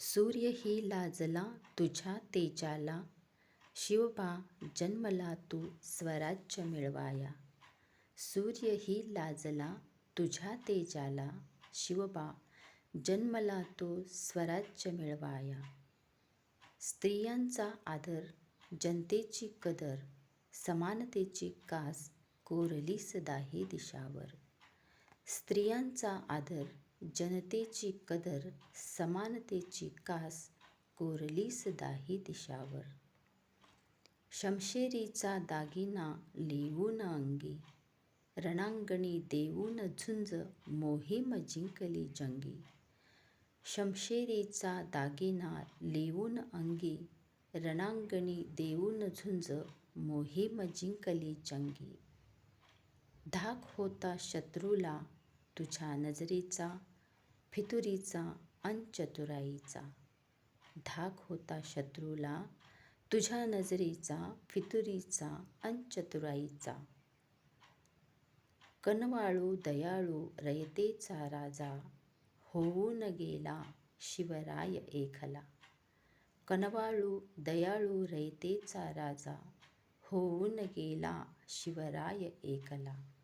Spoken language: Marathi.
सूर्यही लाजला तुझ्या तेजाला, शिवबा जन्मला तू स्वराज्य मिळवाया. सूर्यही लाजला तुझ्या तेजाला, शिवबा जन्मला तू स्वराज्य मिळवाया. स्त्रियांचा आदर, जनतेची कदर, समानतेची कास कोरलीस दाही दिशावर. स्त्रियांचा आदर, जनतेची कदर, समानतेची कास कोरलीस दाही दिशावर. शमशेरीचा दागिना लेवून अंगी, रणांगणी देऊन झुंज मोहीम जिंकली जंगी. शमशेरीचा दागिना लेवून अंगी, रणांगणी देऊन झुंज मोहीम जिंकली जंगी. धाक होता शत्रूला तुझ्या नजरेचा, फितुरीचा अन चतुराईचा. धाक होता शत्रूला तुझ्या नजरेचा, फितुरीचा अन चतुराईचा. कनवाळू दयाळू रयतेचा राजा, होऊन गेला शिवराय एकला. कनवाळू दयाळू रयतेचा राजा, होऊन गेला शिवराय एकला.